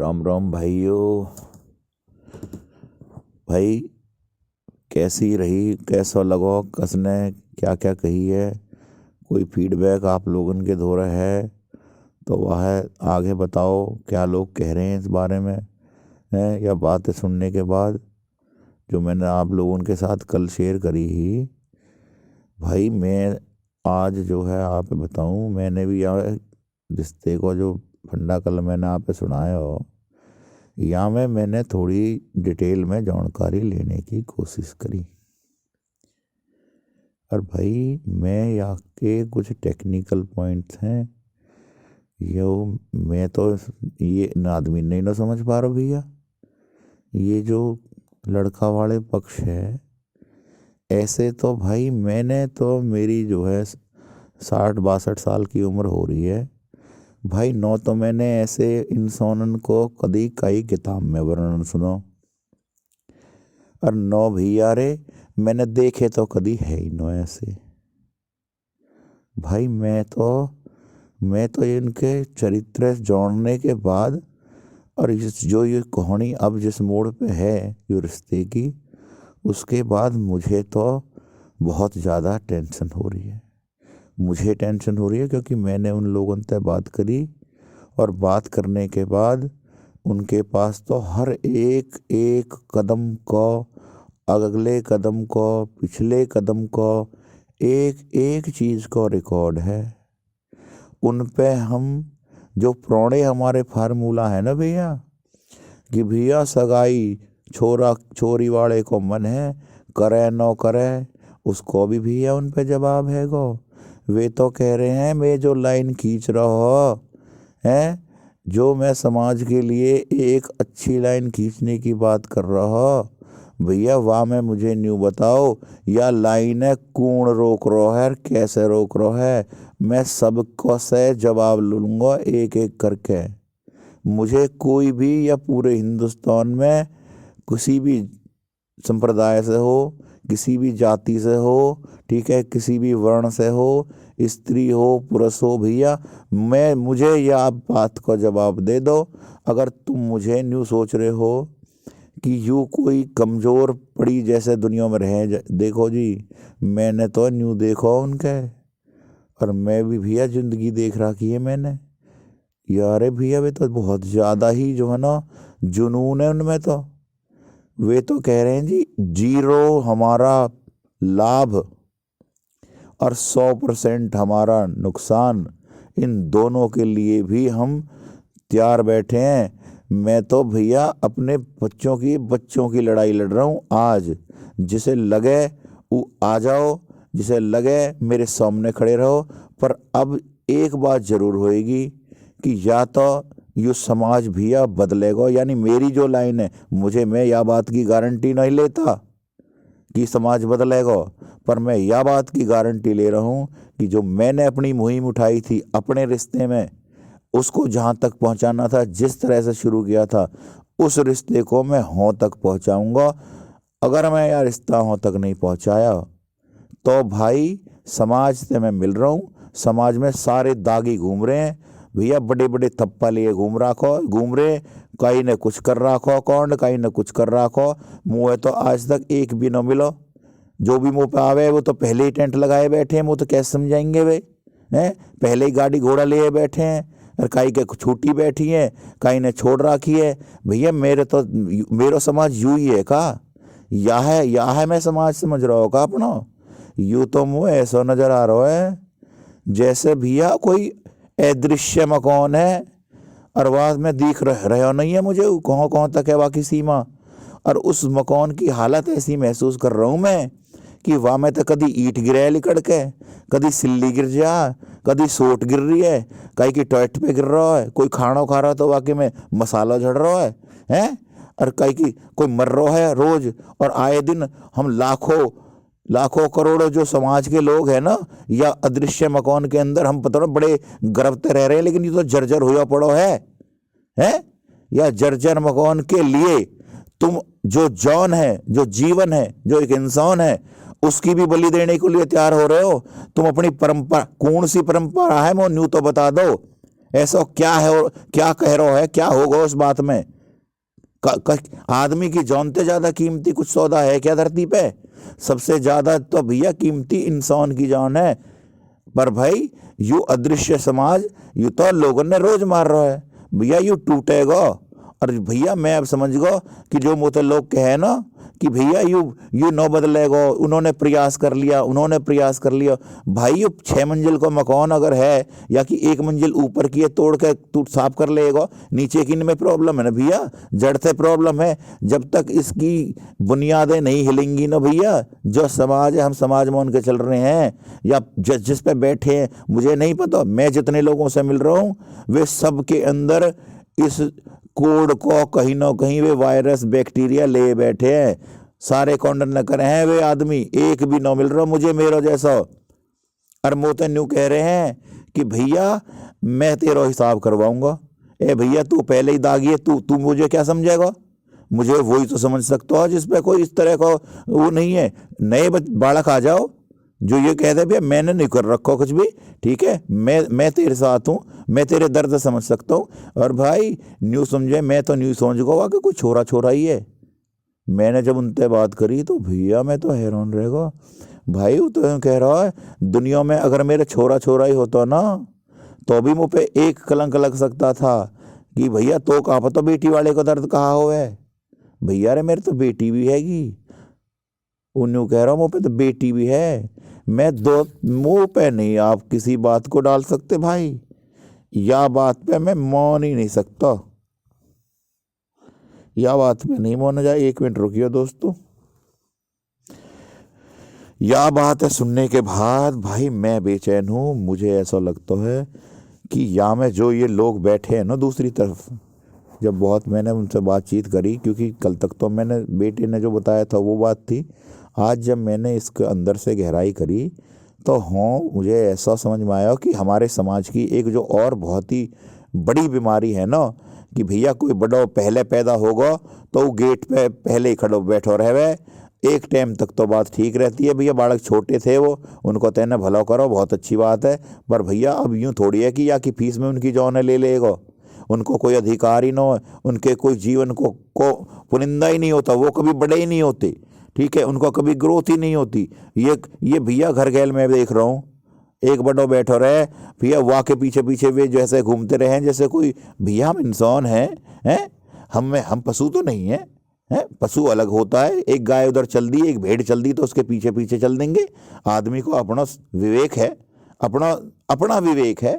राम राम भाइयों। भाई कैसी रही, कैसा लगो, कसने क्या क्या कही है, कोई फीडबैक आप लोगन के दौरा है तो वह आगे बताओ। क्या लोग कह रहे हैं इस बारे में है, या बातें सुनने के बाद जो मैंने आप लोगों के साथ कल शेयर करी ही। भाई मैं आज जो है आप बताऊं, मैंने भी यहाँ रिश्ते को जो फंडा कल मैंने आप पे सुनाया हो, यहाँ में मैंने थोड़ी डिटेल में जानकारी लेने की कोशिश करी। और भाई मैं यहाँ के कुछ टेक्निकल पॉइंट्स हैं, यो मैं तो ये न आदमी नहीं ना समझ पा रहा भैया। ये जो लड़का वाले पक्ष है, ऐसे तो भाई मैंने तो मेरी जो है 60-62 साल की उम्र हो रही है भाई, नौ तो मैंने ऐसे इंसानन को कभी कई किताब में वर्णन सुनो, और नौ भैया रे मैंने देखे तो कभी है ही नो ऐसे। भाई मैं तो इनके चरित्र जोड़ने के बाद और जो ये कहानी अब जिस मोड़ पे है ये रिश्ते की, उसके बाद मुझे तो बहुत ज़्यादा टेंशन हो रही है। मुझे टेंशन हो रही है क्योंकि मैंने उन लोगों से बात करी, और बात करने के बाद उनके पास तो हर एक एक कदम को, अगले कदम को, पिछले कदम को, एक एक चीज़ को रिकॉर्ड है। उन पे हम जो पुराने हमारे फार्मूला है ना भैया, कि भैया सगाई छोरा छोरी वाले को मन है, करे न करे उसको भी भैया उन पे जवाब है गो। वे तो कह रहे हैं मैं जो लाइन खींच रहा हो है, जो मैं समाज के लिए एक अच्छी लाइन खींचने की बात कर रहा हो भैया, वाह में मुझे न्यू बताओ या लाइन है कौन रोक रहा है, कैसे रोक रहा है। मैं सबको से जवाब लूँगा एक एक करके। मुझे कोई भी या पूरे हिंदुस्तान में किसी भी संप्रदाय से हो, किसी भी जाति से हो, ठीक है, किसी भी वर्ण से हो, स्त्री हो पुरुष हो भैया, मुझे या आप बात का जवाब दे दो। अगर तुम मुझे न्यू सोच रहे हो कि यूँ कोई कमज़ोर पड़ी जैसे दुनिया में देखो जी, मैंने तो न्यू देखो उनके, और मैं भी भैया ज़िंदगी देख रखी है मैंने। यार भैया वे तो बहुत ज़्यादा ही जो है ना जुनून है उनमें। तो वे तो कह रहे हैं जी 0 हमारा लाभ और 100% हमारा नुकसान, इन दोनों के लिए भी हम तैयार बैठे हैं। मैं तो भैया अपने बच्चों की लड़ाई लड़ रहा हूँ आज। जिसे लगे वो आ जाओ, जिसे लगे मेरे सामने खड़े रहो, पर अब एक बात ज़रूर होएगी कि या तो ये समाज भैया बदलेगा, यानी मेरी जो लाइन है, मैं या बात की गारंटी नहीं लेता कि समाज बदलेगा, पर मैं यह बात की गारंटी ले रहा हूँ कि जो मैंने अपनी मुहिम उठाई थी अपने रिश्ते में, उसको जहाँ तक पहुँचाना था, जिस तरह से शुरू किया था, उस रिश्ते को मैं हों तक पहुँचाऊँगा। अगर मैं यह रिश्ता हों तक नहीं पहुँचाया तो भाई समाज से मैं मिल रहा हूँ। समाज में सारे दागी घूम रहे हैं भैया, बड़े बड़े थप्पा लिए घूम रहे, कहीं ने कुछ कर रखो कौन, कहीं ने कुछ कर रखो। मुँह तो आज तक एक भी न मिलो, जो भी मुँह पे आवे वो तो पहले ही टेंट लगाए बैठे हैं। मुँह तो कैसे समझाएंगे वे हैं, पहले ही गाड़ी घोड़ा लिए बैठे हैं, और कहीं के छूटी बैठी है, कहीं ने छोड़ रखी है। भैया मेरा समाज यूँ ही है का, या है मैं समाज समझ रहा हो का अपना। यूँ तो मुँह ऐसा नजर आ रहा है जैसे भैया कोई अदृश्य मकान है, और वहाँ में दिख रहा नहीं है मुझे कहाँ कहाँ तक है बाकी सीमा। और उस मकान की हालत ऐसी महसूस कर रहा हूँ मैं कि वहाँ में तो कभी ईंट गिरे लिकड़ के, कभी सिल्ली गिर जा, कभी सोट गिर रही है, कहीं की टॉयलेट पे गिर रहा है, कोई खाना खा रहा तो वाकई में मसाला झड़ रहा है हैं, और कहीं की कोई मर रहा है रोज। और आए दिन हम लाखों करोड़ों जो समाज के लोग हैं ना, या अदृश्य मकान के अंदर हम पता ना बड़े गर्वते रह रहे हैं, लेकिन ये तो जर्जर हुआ पड़ो है। या जर्जर मकान के लिए तुम जो जॉन है, जो जीवन है, जो एक इंसान है, उसकी भी बलि देने के लिए तैयार हो रहे हो। तुम अपनी परंपरा, कौन सी परंपरा है वो न्यू तो बता दो ऐसा क्या है और क्या कह रहा है, क्या होगा उस बात में? आदमी की जान से ज्यादा कीमती कुछ सौदा है क्या धरती पे? सबसे ज्यादा तो भैया कीमती इंसान की जान है। पर भाई यू अदृश्य समाज, यू तो लोगों ने रोज मार रहा है भैया, यू टूटेगा। और भैया मैं अब समझ गो कि जो मुझे लोग कहे ना कि भैया यू न बदलेगा, उन्होंने प्रयास कर लिया, उन्होंने प्रयास कर लिया। भाई यू 6 मंजिल का मकान अगर है या कि 1 मंजिल ऊपर की है, तोड़ के तू साफ कर लेगा, नीचे की में प्रॉब्लम है ना भैया, जड़ से प्रॉब्लम है। जब तक इसकी बुनियादें नहीं हिलेंगी ना भैया, जो समाज है हम समाज मान के चल रहे हैं या जिस पे बैठे हैं, मुझे नहीं पता, मैं जितने लोगों से मिल रहा हूँ वे सब के अंदर इस कोड को कहीं ना कहीं वे वायरस बैक्टीरिया ले बैठे हैं। सारे कॉन्डन न करे हैं वे आदमी, एक भी ना मिल रहा मुझे मेरा जैसा। और मोते न्यू कह रहे हैं कि भैया मैं तेरा हिसाब करवाऊंगा। ए भैया तू पहले ही दागी है, तू मुझे क्या समझेगा? मुझे वही तो समझ सकता है जिस पे कोई इस तरह का वो नहीं है। नए बालक आ जाओ जो ये कहते भैया मैंने नहीं कर रखा कुछ भी, ठीक है, मैं तेरे साथ हूँ, मैं तेरे दर्द समझ सकता हूँ। और भाई न्यू समझे, मैं तो न्यू समझ गया कि कोई छोरा छोरा ही है। मैंने जब उनसे बात करी तो भैया मैं तो हैरान रहेगा। भाई वो तो कह रहा है दुनिया में अगर मेरे छोरा छोरा ही होता ना तो भी मुँह पे एक कलंक लग सकता था कि भैया तो कहा पता बेटी वाले का दर्द कहा हो है। भैया रे मेरे तो बेटी भी हैगी, उन्होंने कह रहा हूँ मुँह पे तो बेटी भी है। मैं दो मुंह पे नहीं आप किसी बात को डाल सकते भाई, या बात पे मैं मान ही नहीं सकता, या बात पे नहीं माना जाए। 1 मिनट रुकिए दोस्तों, या बात है सुनने के बाद भाई मैं बेचैन हूँ। मुझे ऐसा लगता है कि या में जो ये लोग बैठे हैं ना दूसरी तरफ, जब बहुत मैंने उनसे बातचीत करी, क्योंकि कल तक तो मैंने बेटे ने जो बताया था वो बात थी, आज जब मैंने इसके अंदर से गहराई करी तो हाँ मुझे ऐसा समझ में आया कि हमारे समाज की एक जो और बहुत ही बड़ी बीमारी है ना कि भैया कोई बड़ा पहले पैदा होगा तो वो गेट पे पहले ही खड़ो बैठो रहे। एक टाइम तक तो बात ठीक रहती है भैया, बालक छोटे थे वो, उनको तेने भला करो बहुत अच्छी बात है। पर भैया अब यूँ थोड़ी है कि या कि फीस में उनकी जौन ले लेगा, उनको कोई अधिकार ही ना हो, उनके कोई जीवन को पुनिंदा ही नहीं होता, वो कभी बड़े ही नहीं होते, ठीक है, उनको कभी ग्रोथ ही नहीं होती। ये भैया घर गैल में देख रहा हूँ एक बड़ो बैठो रहे भैया, वाह के पीछे पीछे वे जैसे घूमते रहे जैसे कोई भैया हम इंसान हैं, हम पशु तो नहीं है, पशु अलग होता है, एक गाय उधर चल दी एक भेड़ चल दी तो उसके पीछे पीछे चल देंगे। आदमी को अपना विवेक है, अपना विवेक है,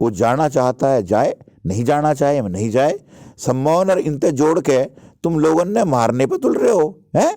वो जाना चाहता है जाए, नहीं जाना चाहे नहीं जाए। सम्मान और इनते जोड़ के तुम लोगों ने मारने पर तुल रहे हो हैं।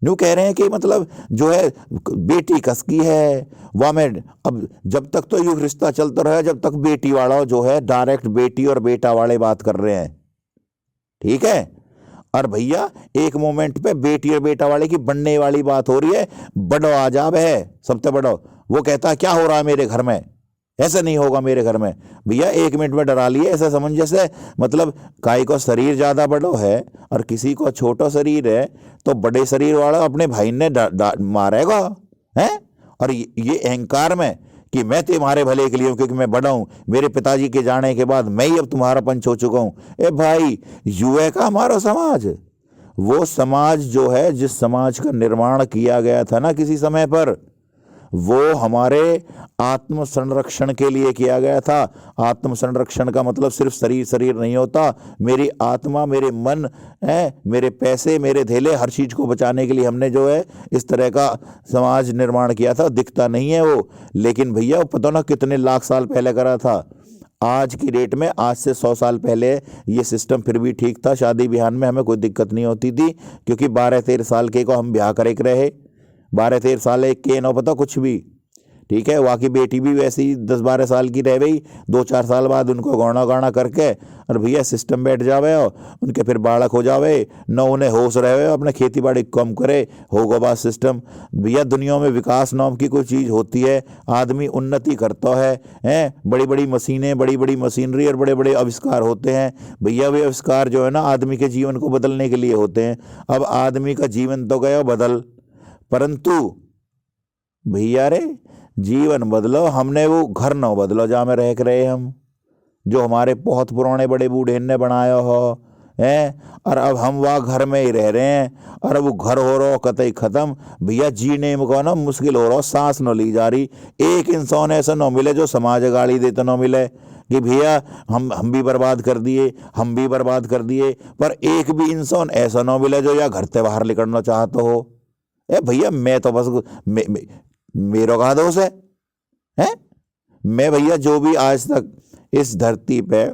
न्यू कह रहे हैं कि मतलब जो है बेटी कसकी है वह में, अब जब तक तो ये रिश्ता चलता रहा जब तक बेटी वाला जो है डायरेक्ट बेटी और बेटा वाले बात कर रहे हैं, ठीक है। और भैया एक मोमेंट पे बेटी और बेटा वाले की बनने वाली बात हो रही है, बड़ो आजाब है सबसे बड़ो, वो कहता है क्या हो रहा है मेरे घर में, ऐसा नहीं होगा मेरे घर में। भैया 1 मिनट में डरा लिए ऐसा समझ जैसे मतलब काई को शरीर ज्यादा बड़ो है और किसी को छोटा शरीर है तो बड़े शरीर वाला अपने भाई ने मारेगा है। और ये अहंकार में कि मैं तुम्हारे भले के लिए हूं क्योंकि मैं बड़ा हूं, मेरे पिताजी के जाने के बाद मैं ही अब तुम्हारा पंच हो चुका हूं। ए भाई युवा का हमारा समाज, वो समाज जो है जिस समाज का निर्माण किया गया था ना किसी समय पर, वो हमारे आत्म संरक्षण के लिए किया गया था। आत्म संरक्षण का मतलब सिर्फ शरीर नहीं होता, मेरी आत्मा, मेरे मन है, मेरे पैसे, मेरे धेले, हर चीज को बचाने के लिए हमने जो है इस तरह का समाज निर्माण किया था। दिखता नहीं है वो, लेकिन भैया वो पता ना कितने लाख साल पहले करा था। आज की डेट में आज से 100 साल पहले ये सिस्टम फिर भी ठीक था, शादी ब्याह में हमें कोई दिक्कत नहीं होती थी क्योंकि 12-13 साल के को हम ब्याह करे रहे, 12-13 साल एक के ना पता कुछ भी, ठीक है। वाकई बेटी भी वैसी 10-12 साल की रह गई, 2-4 साल बाद उनको गौना गाना करके और भैया सिस्टम बैठ जावे और उनके फिर बालक हो जावे, न उन्हें होश रहे अपने खेती बाड़ी कम करे, होगा बात सिस्टम। भैया दुनिया में विकास नाम की कोई चीज़ होती है, आदमी उन्नति करता है, बड़ी बड़ी मशीनें, बड़ी बड़ी मशीनरी और बड़े बड़े आविष्कार होते हैं। भैया वे आविष्कार जो है ना आदमी के जीवन को बदलने के लिए होते हैं। अब आदमी का जीवन तो गया बदल, परंतु भैया रे जीवन बदलो, हमने वो घर न बदलो जहाँ में रह के रहे हम, जो हमारे बहुत पुराने बड़े बूढ़े ने बनाया हो है। और अब हम वहाँ घर में ही रह रहे हैं और अब वो घर हो रहा हो कतई खत्म। भैया जीने में को ना मुश्किल हो रहा हो, सांस न ली जा रही। एक इंसान ऐसा न मिले जो समाज गाली देते न मिले कि भैया हम भी बर्बाद कर दिए, हम भी बर्बाद कर दिए। पर एक भी इंसान ऐसा न मिले जो या घर से बाहर निकलना चाहता हो। ए भैया मैं तो बस मेरा कहा दोष है? मैं भैया जो भी आज तक इस धरती पे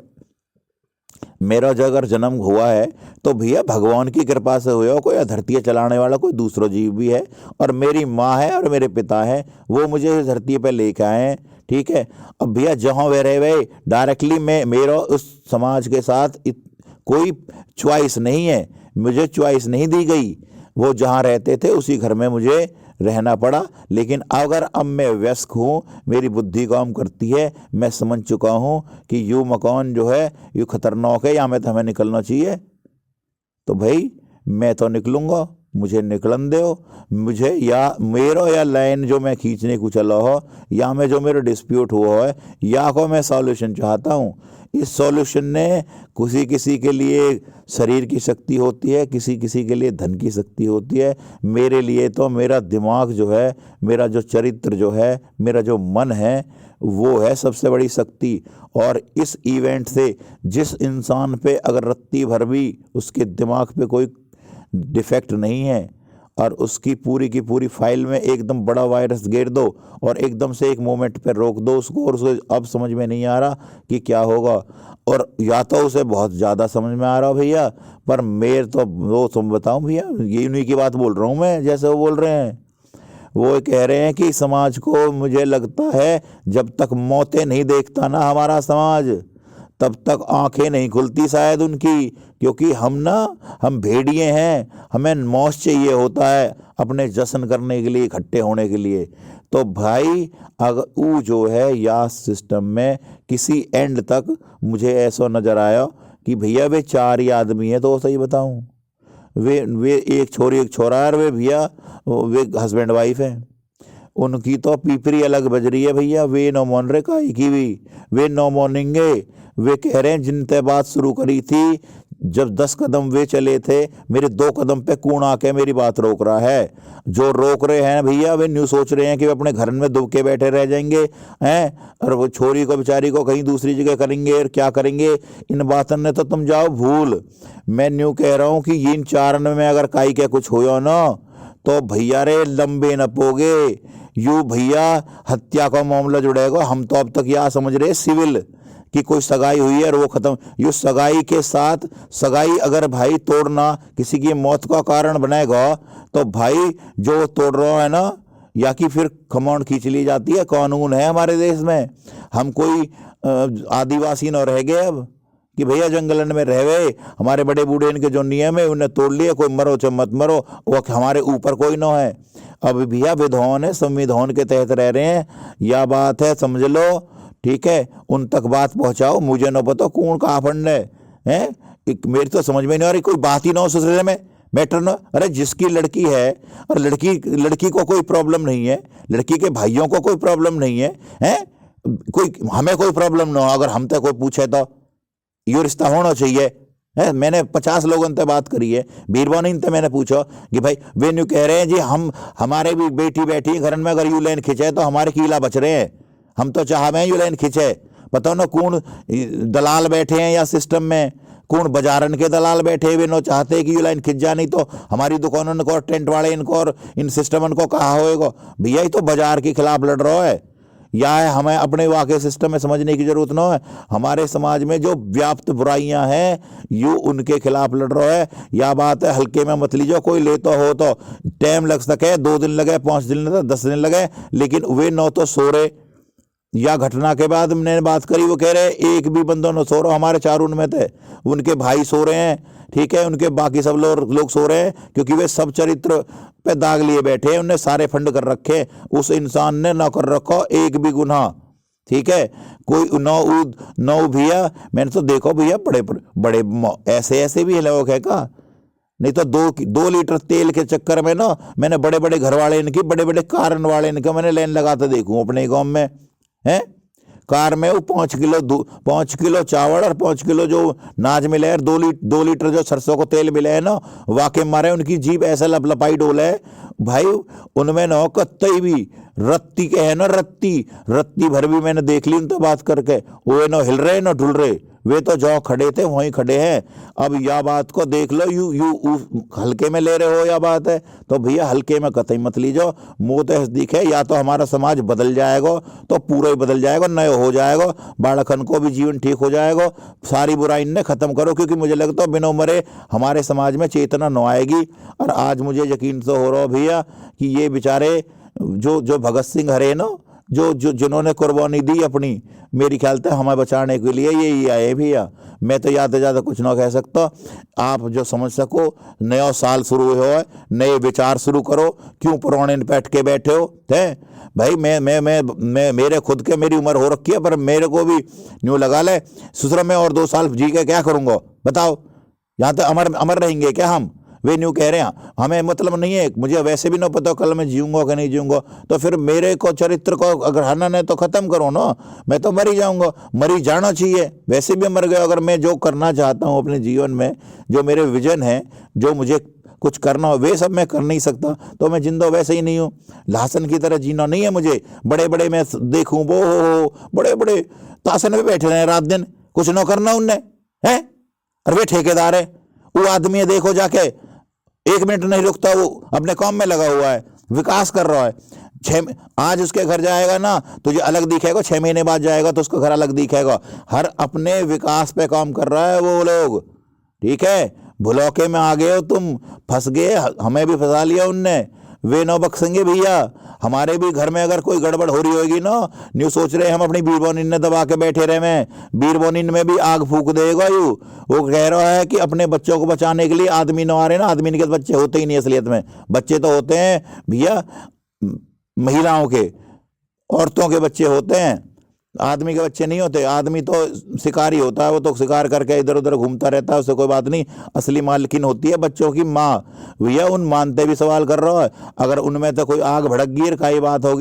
मेरा जो अगर जन्म हुआ है तो भैया भगवान की कृपा से हुआ हो। कोई धरती चलाने वाला कोई दूसरा जीव भी है और मेरी माँ है और मेरे पिता है, वो मुझे इस धरती पे लेके आए हैं। ठीक है, अब भैया जहाँ वे रहे हुए डायरेक्टली मैं मेरा उस समाज के साथ कोई चॉइस नहीं है, मुझे चॉइस नहीं दी गई। वो जहाँ रहते थे उसी घर में मुझे रहना पड़ा। लेकिन अगर अब मैं वयस्क हूँ, मेरी बुद्धि काम करती है, मैं समझ चुका हूँ कि यूँ मकान जो है यूँ खतरनाक है, यहाँ में तो हमें निकलना चाहिए, तो भाई मैं तो निकलूँगा, मुझे निकलन दो। मुझे या मेरा या लाइन जो मैं खींचने को चला हो या मैं जो मेरा डिस्प्यूट हुआ है या को मैं सॉल्यूशन चाहता हूँ। इस सॉल्यूशन ने किसी किसी के लिए शरीर की शक्ति होती है, किसी किसी के लिए धन की शक्ति होती है। मेरे लिए तो मेरा दिमाग जो है, मेरा जो चरित्र जो है, मेरा जो मन है, वो है सबसे बड़ी शक्ति। और इस इवेंट से जिस इंसान पे अगर रत्ती भर भी उसके दिमाग पे कोई डिफेक्ट नहीं है और उसकी की पूरी फाइल में एकदम बड़ा वायरस गेर दो और एकदम से एक मोमेंट पे रोक दो उसको, और उसको अब समझ में नहीं आ रहा कि क्या होगा, और या तो उसे बहुत ज़्यादा समझ में आ रहा हो भैया, पर मेरे तो वो तुम बताऊं भैया, ये उन्हीं की बात बोल रहा हूँ मैं जैसे वो बोल रहे हैं। वो कह रहे हैं कि समाज को मुझे लगता है जब तक मौतें नहीं देखता ना हमारा समाज, तब तक आंखें नहीं खुलती शायद उनकी। क्योंकि हम भेड़िए हैं, हमें मौत चाहिए होता है अपने जश्न करने के लिए, इकट्ठे होने के लिए। तो भाई अगर वो जो है या सिस्टम में किसी एंड तक मुझे ऐसा नज़र आया कि भैया वे 4 ही आदमी हैं, तो सही बताऊं वे एक छोरी एक छोरा है, वे भैया वे हस्बैंड वाइफ हैं। उनकी तो पीपरी अलग बज रही है भैया, वे नो मोन रे काई की भी वे नो मोनेंगे। वे कह रहे हैं जिनते बात शुरू करी थी, जब 10 कदम वे चले थे, मेरे 2 कदम पे कौन आके मेरी बात रोक रहा है। जो रोक रहे हैं भैया वे न्यू सोच रहे हैं कि वे अपने घर में दुब के बैठे रह जाएंगे हैं, और वो छोरी को बेचारी को कहीं दूसरी जगह करेंगे और क्या करेंगे। इन बातों ने तो तुम जाओ भूल। मैं न्यू कह रहा हूँ कि इन 4 में अगर काई के कुछ हो ना तो भैया रे लंबे न पोगे, यू भैया हत्या का मामला जुड़ेगा। हम तो अब तक यह समझ रहे सिविल कि कोई सगाई हुई है और वो खत्म। ये सगाई के साथ सगाई अगर भाई तोड़ना किसी की मौत का कारण बनेगा तो भाई जो तोड़ रहा है ना, या कि फिर खमौन खींच ली जाती है। कानून है हमारे देश में, हम कोई आदिवासी न रह गए अब कि भैया जंगलन में रह गए, हमारे बड़े बूढ़े इनके जो नियम है उन्हें तोड़ लिए, कोई मरो चाहे मत मरो, वो हमारे ऊपर कोई न है। अब भैया विधान है, संविधान के तहत रह रहे हैं, यह बात है समझ लो। ठीक है, उन तक बात पहुंचाओ। मुझे न पता कौन कहाँ फंडे हैं, मेरी तो समझ में नहीं आ रही। कोई बात ही ना हो ससुरे में मैटर ना। अरे जिसकी लड़की है और लड़की को कोई प्रॉब्लम नहीं है, लड़की के भाइयों को कोई प्रॉब्लम नहीं है, कोई हमें कोई प्रॉब्लम ना हो। अगर हम तक कोई पूछे तो ये रिश्ता होना चाहिए है। मैंने 50 लोगों से बात करी है, बीरबानी इनसे मैंने पूछा कि भाई वे न्यू कह रहे हैं जी हमारे भी बेटी बैठी है घर में, अगर यू लाइन खिंचे तो हमारे कीला बच रहे हैं। हम तो चाह रहे हैं यू लाइन खिंचे, पता ना कौन दलाल बैठे हैं या सिस्टम में कौन बाजारन के दलाल बैठे हुए नो चाहते हैं कि ये लाइन खिंच जा, नहीं तो हमारी दुकानों को और टेंट वाले इनको और इन सिस्टम को कहा होएगा। भैया ये तो बाजार के खिलाफ लड़ रहा है, या है हमें अपने वाकई सिस्टम में समझने की जरूरत न है। हमारे समाज में जो व्याप्त बुराइयां हैं यू उनके खिलाफ लड़ रहा है। या बात है हल्के में मत लीजिए, कोई लेता हो तो टाइम लग सके, 2 दिन लगे, 5 दिन लगे, 10 दिन लगे, लेकिन वे न तो सो रहे। या घटना के बाद मैंने बात करी, वो कह रहे एक भी बंदों न सो रहा, हमारे 4 में थे, उनके भाई सो रहे हैं, ठीक है, उनके बाकी सब लोग सो रहे हैं, क्योंकि वे सब चरित्र पे दाग लिए बैठे हैं, उन्हें सारे फंड कर रखे, उस इंसान ने न कर रखो एक भी गुनाह। ठीक है, कोई नौ भैया मैंने तो देखो भैया बड़े ऐसे भी लोग है का नहीं तो 2 लीटर तेल के चक्कर में ना मैंने बड़े बड़े घर वाले इनकी, बड़े बड़े कार वाले इनके मैंने लाइन लगाते देखूं अपने गांव में है। कार में वो 5 किलो चावल और 5 किलो जो नाज मिले है, 2 लीटर जो सरसों को तेल मिले है ना, वाकई मारे उनकी जीप ऐसा लपलपाई डोले है भाई। उनमें न कत्तई भी रत्ती के है ना, रत्ती भर भी मैंने देख ली उनसे बात करके, वो न हिल रहे न ढुल रहे, वे तो जो खड़े थे वहीं खड़े हैं। अब या बात को देख लो, यू हल्के में ले रहे हो या बात है, तो भैया हल्के में कतई मत लीजिए। मुँह तो नजदीक है, या तो हमारा समाज बदल जाएगा तो पूरा ही बदल जाएगा, नया हो जाएगा, बालकन को भी जीवन ठीक हो जाएगा, सारी बुराई ने खत्म करो। क्योंकि मुझे लगता है बिना मरे हमारे समाज में चेतना न आएगी। और आज मुझे यकीन तो हो रहा भैया कि ये बेचारे जो भगत सिंह हरे ना, जो जिन्होंने कुर्बानी दी अपनी, मेरी ख्याल से हमें बचाने के लिए ये आए भैया। मैं तो ज़्यादा से ज़्यादा कुछ ना कह सकता। आप जो समझ सको, नया साल शुरू हो, नए विचार शुरू करो, क्यों पुराने बैठ के बैठे हो है भाई। मैं मेरे खुद के मेरी उम्र हो रखी है, पर मेरे को भी न्यू लगा ले ससुर में और 2 साल जी के क्या करूँगा बताओ। यहाँ तो अमर रहेंगे क्या हम? वे न्यू कह रहे हैं हमें मतलब नहीं है, मुझे वैसे भी ना पता कल मैं जीऊंगा कि नहीं जीऊंगा, तो फिर मेरे को चरित्र को अगर हनन है तो खत्म करो ना, मैं तो मर ही जाऊंगा। मर ही जाना चाहिए, वैसे भी मर गया। अगर मैं जो करना चाहता हूँ अपने जीवन में, जो मेरे विजन है, जो मुझे कुछ करना हो, वे सब मैं कर नहीं सकता, तो मैं जिंदा वैसे ही नहीं हूँ। लासन की तरह जीना नहीं है मुझे। बड़े बड़े मैं देखूँ वो बड़े बड़े तासन में बैठे रहे रात दिन, कुछ ना करना उनने है। और वे ठेकेदार है, वो आदमी देखो जाके 1 मिनट नहीं रुकता, वो अपने काम में लगा हुआ है, विकास कर रहा है। आज उसके घर जाएगा ना तुझे अलग दिखेगा, 6 महीने बाद जाएगा तो उसका घर अलग दिखेगा। हर अपने विकास पे काम कर रहा है वो लोग, ठीक है। भुलौके में आ गए हो तुम, फंस गए, हमें भी फंसा लिया उनने। वे न बख्शेंगे भैया। हमारे भी घर में अगर कोई गड़बड़ हो रही होगी ना, न्यू सोच रहे हम अपनी बीरबोनिन ने दबा के बैठे रहे, में बीरबोनिन में भी आग फूक देगा यू। वो कह रहा है कि अपने बच्चों को बचाने के लिए आदमी न आ रहे ना, आदमी के बच्चे होते ही नहीं असलियत में। बच्चे तो होते हैं भैया महिलाओं के, औरतों के बच्चे होते हैं, आदमी के बच्चे नहीं होते। आदमी तो शिकारी होता है, वो तो शिकार करके इधर उधर घूमता रहता है, उससे कोई बात नहीं। असली मालकिन होती है बच्चों की माँ। भैया उन मानते भी सवाल कर रहा है, अगर उनमें तो कोई आग भड़क गई, क्या बात होगी।